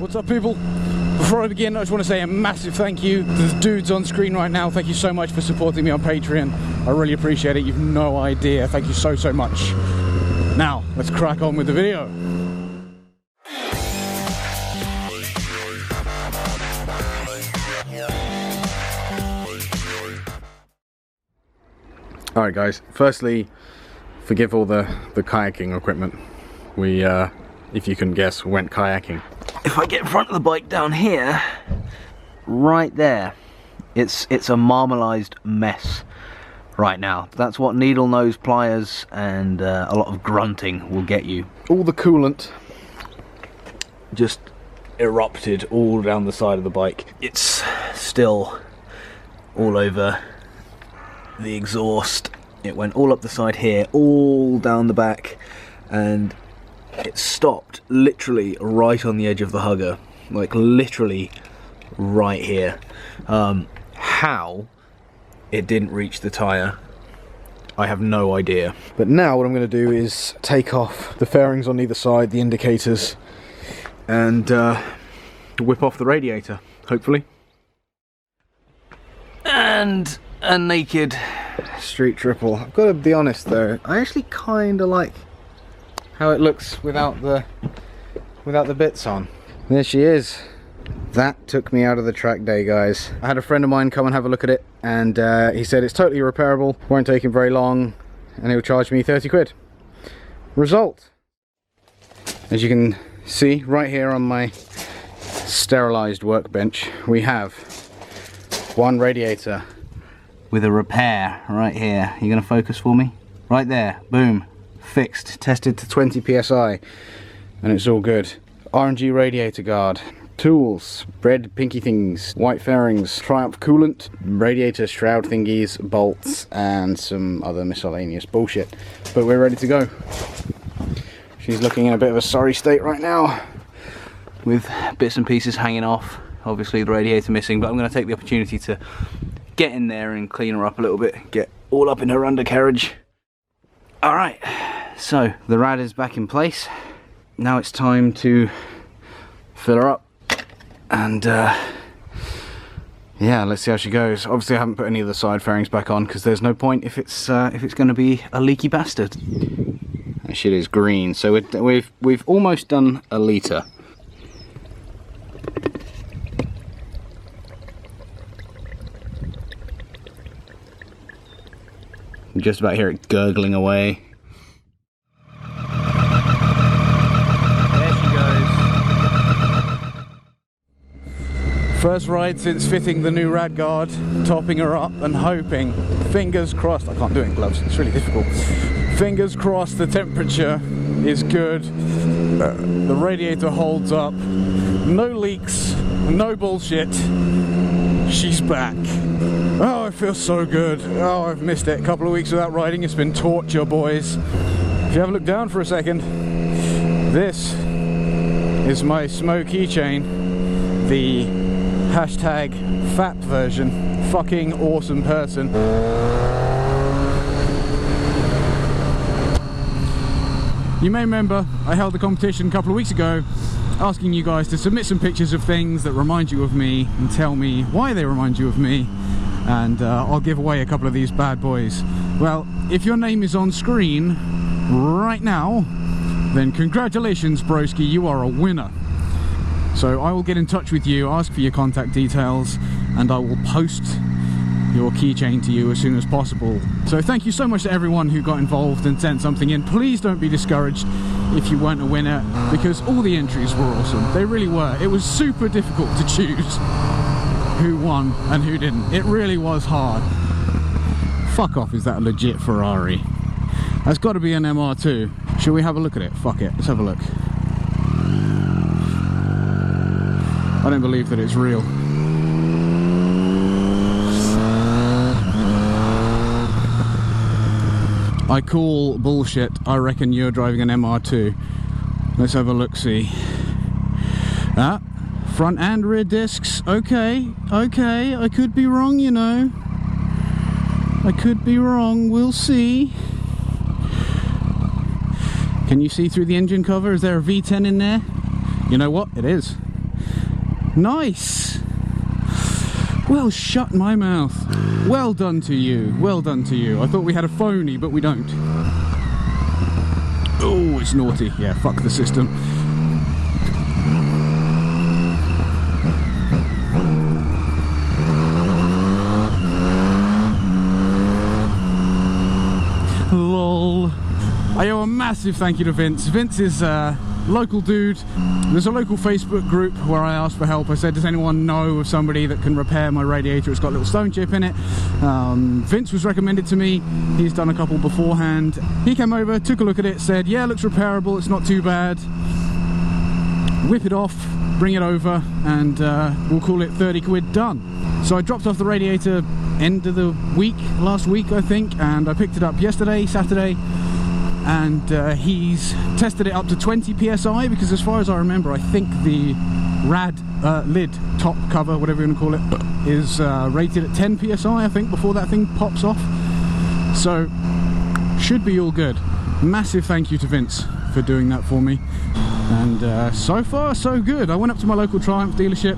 What's up, people? Before I begin, I just want to say a massive thank you to the dudes on screen right now. Thank you so much for supporting me on Patreon. I really appreciate it. You've no idea. Thank you so much. Now, let's crack on with the video. Alright guys, firstly, forgive all the kayaking equipment. We, if you can guess, went kayaking. If I get in front of the bike down here, right there, it's a marmalised mess right now. That's what needle nose pliers and a lot of grunting will get you. All the coolant just erupted all down the side of the bike. It's still all over the exhaust. It went all up the side here, all down the back, and it stopped literally right on the edge of the hugger, like literally right here. How it didn't reach the tyre, I have no idea. But now what I'm going to do is take off the fairings on either side, the indicators, and whip off the radiator, hopefully. And a naked street triple. I've got to be honest though, I actually kind of like how it looks without the bits on. There she is. That took me out of the track day, guys. I had a friend of mine come and have a look at it, and he said it's totally repairable, won't take him very long, and he'll charge me 30 quid. Result, as you can see right here on my sterilized workbench, we have one radiator with a repair right here. You're gonna focus for me? Right there, boom, fixed, tested to 20 psi, and it's all good. RNG radiator guard, tools, red pinky things, white fairings, Triumph coolant, radiator shroud thingies, bolts, and some other miscellaneous bullshit. But we're ready to go. She's looking in a bit of a sorry state right now, with bits and pieces hanging off. Obviously the radiator missing, but I'm going to take the opportunity to get in there and clean her up a little bit, get all up in her undercarriage. Alright, so the rad is back in place. Now it's time to fill her up, and yeah, let's see how she goes. Obviously I haven't put any of the side fairings back on because there's no point if it's going to be a leaky bastard. That shit is green, so we've almost done a litre. You just about hear it gurgling away. There she goes. First ride since fitting the new Rad Guard, topping her up and hoping, fingers crossed, I can't do it in gloves, it's really difficult. Fingers crossed the temperature is good, the radiator holds up, no leaks, no bullshit. She's back. Oh, it feels so good. Oh, I've missed it. A couple of weeks without riding. It's been torture, boys. If you haven't looked down for a second, this is my Shoei keychain, the hashtag FAP version. Fucking awesome person. You may remember I held a competition a couple of weeks ago asking you guys to submit some pictures of things that remind you of me and tell me why they remind you of me, and I'll give away a couple of these bad boys. Well, if your name is on screen right now, then congratulations, broski, you are a winner. So I will get in touch with you, ask for your contact details, and I will post your keychain to you as soon as possible. So thank you so much to everyone who got involved and sent something in. Please don't be discouraged if you weren't a winner, because all the entries were awesome. They really were. It was super difficult to choose who won and who didn't. It really was hard. Fuck off, is that a legit Ferrari? That's got to be an MR2. Shall we have a look at it? Fuck it, let's have a look. I don't believe that it's real. I call bullshit. I reckon you're driving an MR2. Let's have a look-see. Ah, front and rear discs. Okay, okay, I could be wrong, you know. I could be wrong, we'll see. Can you see through the engine cover? Is there a V10 in there? You know what? It is. Nice. Well, shut my mouth. Well done to you. Well done to you. I thought we had a phony, but we don't. Oh, it's naughty. Yeah, fuck the system. Lol. I owe a massive thank you to Vince. Vince is a local dude. There's a local Facebook group where I asked for help. I said, does anyone know of somebody that can repair my radiator? It's got a little stone chip in it. Vince was recommended to me. He's done a couple beforehand. He came over, took a look at it, said, yeah, looks repairable, it's not too bad. Whip it off, bring it over, and we'll call it 30 quid done. So I dropped off the radiator end of the week, last week I think, and I picked it up yesterday, Saturday, and he's tested it up to 20 psi, because as far as I remember, I think the Rad lid, top cover, whatever you want to call it, is rated at 10 psi, I think, before that thing pops off. So, should be all good. Massive thank you to Vince for doing that for me. And so far, so good. I went up to my local Triumph dealership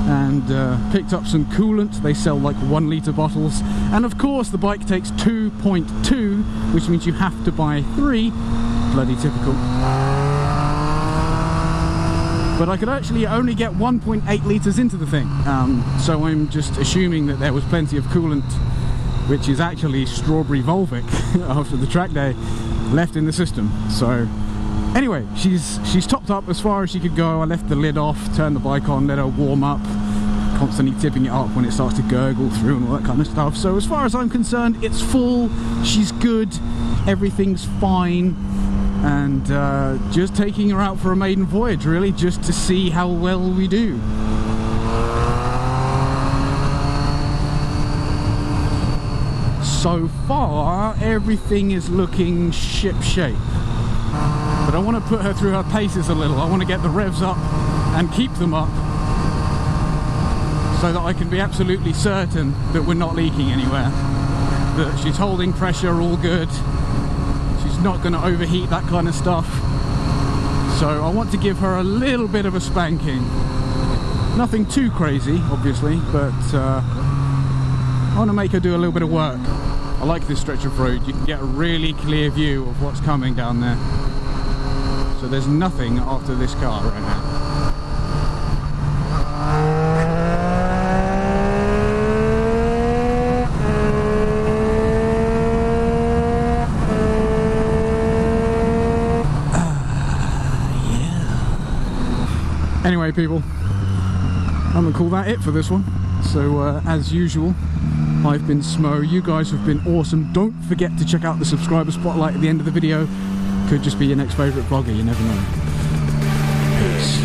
and picked up some coolant. They sell like 1 litre bottles, and of course the bike takes 2.2, which means you have to buy 3. Bloody typical. But I could actually only get 1.8 litres into the thing, so I'm just assuming that there was plenty of coolant, which is actually strawberry Volvic after the track day, left in the system. So anyway, she's topped up as far as she could go. I left the lid off, turned the bike on, let her warm up, constantly tipping it up when it starts to gurgle through and all that kind of stuff. So as far as I'm concerned, it's full, she's good, everything's fine, and just taking her out for a maiden voyage, really, just to see how well we do. So far, everything is looking ship-shape. But I want to put her through her paces a little. I want to get the revs up and keep them up, so that I can be absolutely certain that we're not leaking anywhere, that she's holding pressure all good, she's not going to overheat, that kind of stuff. So I want to give her a little bit of a spanking. Nothing too crazy, obviously, but I want to make her do a little bit of work. I like this stretch of road. You can get a really clear view of what's coming down there. So there's nothing after this car right now. Yeah. Anyway, people, I'm gonna call that it for this one. So as usual, I've been Smo, you guys have been awesome. Don't forget to check out the subscriber spotlight at the end of the video. Could just be your next favourite vlogger, you never know. Peace.